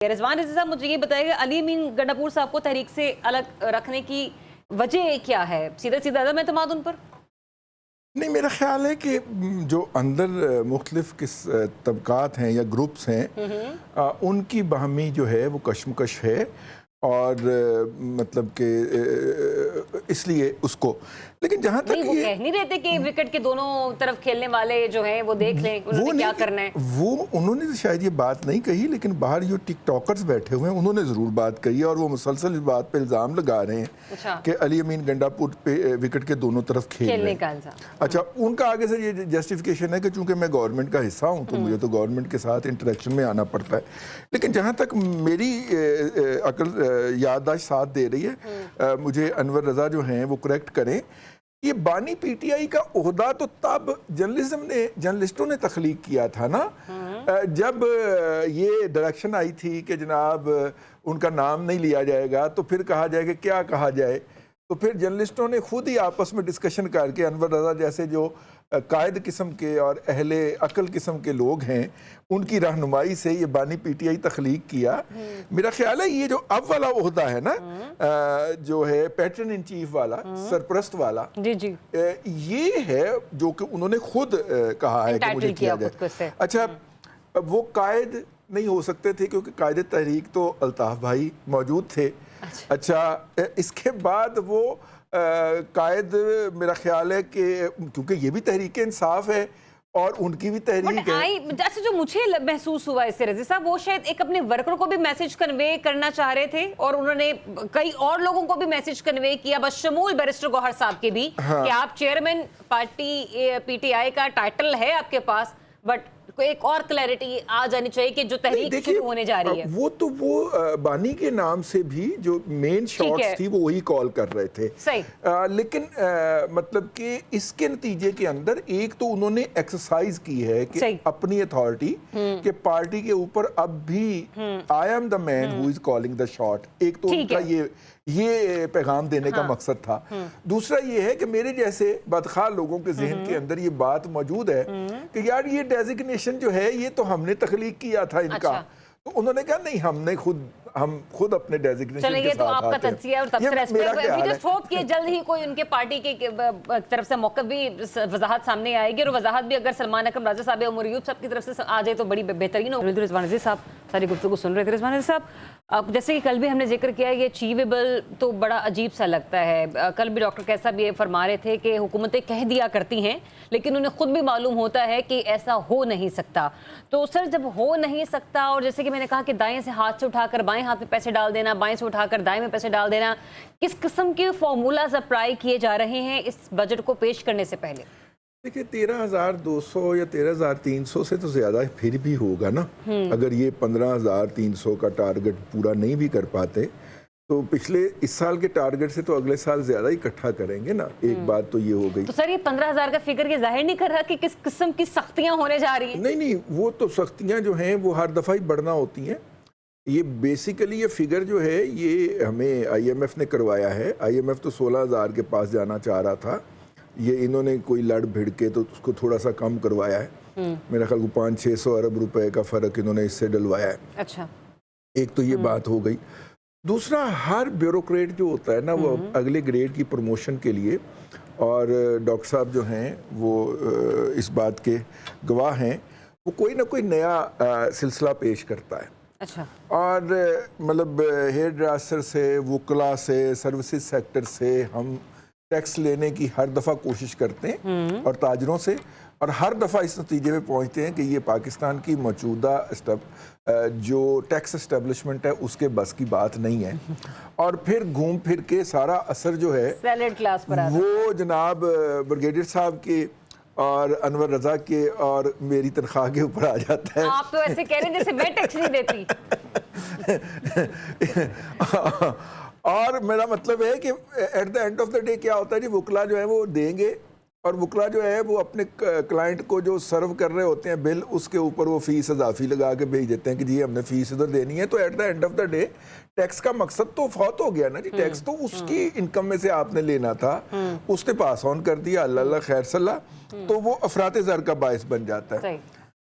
رضوان رضا صاحب مجھے یہ بتائیے کہ علی امین گنڈاپور صاحب کو تحریک سے الگ رکھنے کی وجہ کیا ہے؟ سیدھا عدم اعتماد ان پر؟ نہیں، میرا خیال ہے کہ جو اندر مختلف طبقات ہیں یا گروپس ہیں ان کی باہمی جو ہے وہ کشمکش ہے، اور مطلب کہ اس لیے اس کو، لیکن جہاں تک وہ کہہ نہیں رہتے کہ وکٹ کے دونوں طرف کھیلنے والے جو ہیں وہ دیکھ لیں انہوں نے کیا کرنا ہے؟ وہ انہوں نے شاید یہ بات نہیں کہی، لیکن باہر جو ٹک ٹاکرز بیٹھے ہوئے ہیں انہوں نے ضرور بات کہی ہے، اور وہ مسلسل اس بات پہ الزام لگا رہے ہیں کہ علی امین گنڈاپور پہ وکٹ کے دونوں طرف کھیلنے کا الزام۔ اچھا، ان کا آگے سے یہ جسٹیفیکیشن ہے کہ چونکہ میں گورنمنٹ کا حصہ ہوں تو مجھے تو گورنمنٹ کے ساتھ انٹریکشن میں آنا پڑتا ہے، لیکن جہاں تک میری عقل یادداشت ساتھ دے رہی ہے، مجھے انور رضا جو ہیں وہ کریکٹ کریں، یہ بانی پی ٹی آئی کا عہدہ تو تب جرنلسٹوں نے تخلیق کیا تھا نا، جب یہ ڈائریکشن آئی تھی کہ جناب ان کا نام نہیں لیا جائے گا، تو پھر کہا جائے کہ کیا کہا جائے، تو پھر جرنلسٹوں نے خود ہی آپس میں ڈسکشن کر کے انور رضا جیسے جو قائد قسم کے اور اہل عقل قسم کے لوگ ہیں ان کی رہنمائی سے یہ بانی پی ٹی آئی تخلیق کیا۔ میرا خیال ہے یہ جو اب والا عہدہ ہے نا، جو ہے پیٹرن ان چیف والا، سرپرست والا، یہ ہے جو کہ انہوں نے خود کہا ہے کہ مجھے کیا جائے۔ اچھا، وہ قائد نہیں ہو سکتے تھے کیونکہ قائد تحریک تو الطاف بھائی موجود تھے۔ اچھا، اس کے بعد وہ قائد، میرا خیال ہے کہ کیونکہ یہ بھی تحریک انصاف ہے اور ان کی بھی تحریک ہے، جیسے جو مجھے محسوس ہوا اس سے رضی صاحب، وہ شاید ایک اپنے ورکر کو بھی میسج کنوے کرنا چاہ رہے تھے، اور انہوں نے کئی اور لوگوں کو بھی میسج کنوے کیا، بس شمول بیرسٹر گوہر صاحب کے بھی، کہ آپ chairman party P T I کا ٹائٹل ہے آپ کے پاس، بٹ ایک اور کلیئرٹی آ جانی چاہیے کہ جو تحریک شروع ہونے جا رہی ہے وہ تو وہ بانی کے نام سے بھی جو مین شاٹس تھی وہ وہی کال کر رہے تھے، لیکن مطلب کہ اس کے نتیجے کے اندر ایک تو انہوں نے ایکسرسائز کی ہے کہ اپنی اتھارٹی کہ پارٹی کے اوپر اب بھی I am the man who is calling the shot, ایک تو ان کا یہ پیغام دینے کا مقصد تھا۔ دوسرا یہ ہے کہ میرے جیسے بدخواہ لوگوں کے ذہن کے اندر یہ بات موجود ہے کہ یار یہ ڈیزگنیشن جو ہے یہ تو ہم نے تخلیق کیا تھا ان کا، تو انہوں نے کہا نہیں، ہم خود اپنے ڈیزگنیشن کے ساتھ آتے ہیں۔ تو آپ کا تجزیہ اور تبصرہ اس پہ وی جسٹ ہوپ کہ جلد ہی کوئی ان کے پارٹی کی طرف سے موقف بھی وضاحت سامنے آئے گی، اور وضاحت بھی اگر سلمان اکرم راجہ صاحب یا عمر ایوب صاحب کی طرف سے آ جائے تو بڑی بہترین ہو۔ رضوان عزیز صاحب ساری گفتگو سن رہے تھے۔ رضوان عزیز صاحب، جیسے کہ کل بھی ہم نے ذکر کیا، یہ اچیویبل تو بڑا عجیب سا لگتا ہے۔ کل بھی ڈاکٹر کیسا بھی یہ فرما رہے تھے کہ حکومتیں کہہ دیا کرتی ہیں لیکن انہیں خود بھی معلوم ہوتا ہے کہ ایسا ہو نہیں سکتا۔ تو سر، جب ہو نہیں سکتا، اور جیسے کہ میں نے کہا کہ دائیں سے ہاتھ سے اٹھا کر بائیں ہاتھ میں پیسے ڈال دینا، بائیں سے اٹھا کر دائیں میں پیسے ڈال دینا، کس قسم کے فارمولاز اپلائی کیے جا رہے ہیں اس بجٹ کو پیش کرنے سے پہلے؟ دیکھیں، 13,200 یا 13,300 سے تو زیادہ پھر بھی ہوگا نا، اگر یہ 15,300 کا ٹارگٹ پورا نہیں بھی کر پاتے تو پچھلے اس سال کے ٹارگٹ سے تو اگلے سال زیادہ ہی اکٹھا کریں گے نا، ایک بات تو یہ ہو گئی۔ تو سر، یہ 15,000 کا فگر یہ ظاہر نہیں کر رہا کہ کس قسم کی سختیاں ہونے جا رہی ہیں؟ نہیں، وہ تو سختیاں جو ہیں وہ ہر دفعہ ہی بڑھنا ہوتی ہیں۔ یہ بیسیکلی یہ فگر جو ہے یہ ہمیں آئی ایم ایف نے کروایا ہے۔ آئی ایم ایف تو 16,000 کے پاس جانا چاہ رہا تھا، یہ انہوں نے کوئی لڑ بھڑ کے تو اس کو تھوڑا سا کم کروایا ہے، میرا خیال کو 500-600 ارب روپے کا فرق انہوں نے اس سے ڈلوایا ہے۔ اچھا، ایک تو یہ بات ہو گئی۔ دوسرا، ہر بیوروکریٹ جو ہوتا ہے نا وہ اگلے گریڈ کی پروموشن کے لیے، اور ڈاکٹر صاحب جو ہیں وہ اس بات کے گواہ ہیں، وہ کوئی نہ کوئی نیا سلسلہ پیش کرتا ہے۔ اچھا، اور مطلب ہیئر ڈریسر سے، وکلا سے، سروسز سیکٹر سے ہم ٹیکس لینے کی ہر دفعہ کوشش کرتے ہیں، اور تاجروں سے، اور ہر دفعہ اس نتیجے میں پہنچتے ہیں کہ یہ پاکستان کی موجودہ جو ٹیکس اسٹیبلشمنٹ ہے اس کے بس کی بات نہیں ہے، اور پھر گھوم پھر کے سارا اثر جو ہے سیلڈ کلاس پر وہ جناب بریگیڈیئر صاحب کے اور انور رضا کے اور میری تنخواہ کے اوپر آ جاتا ہے۔ آپ تو ایسے کہہ رہے ہیں جیسے میں ٹیکس نہیں دیتی۔ اور میرا مطلب ہے کہ at the end of the day کیا ہوتا ہے جی، وکلا جو ہے وہ دیں گے، اور وکلا جو ہے وہ اپنے کلائنٹ کو جو سرو کر رہے ہوتے ہیں بل، اس کے اوپر وہ فیس اضافی لگا کے بھیج دیتے ہیں کہ جی ہم نے فیس ادھر دینی ہے، تو at the end of the day tax کا مقصد تو فوت ہو گیا نا جی، ٹیکس تو اس کی انکم میں سے آپ نے لینا تھا، اس نے پاس آن کر دیا، اللہ خیر صلاح، تو وہ افراط زر کا باعث بن جاتا ہے۔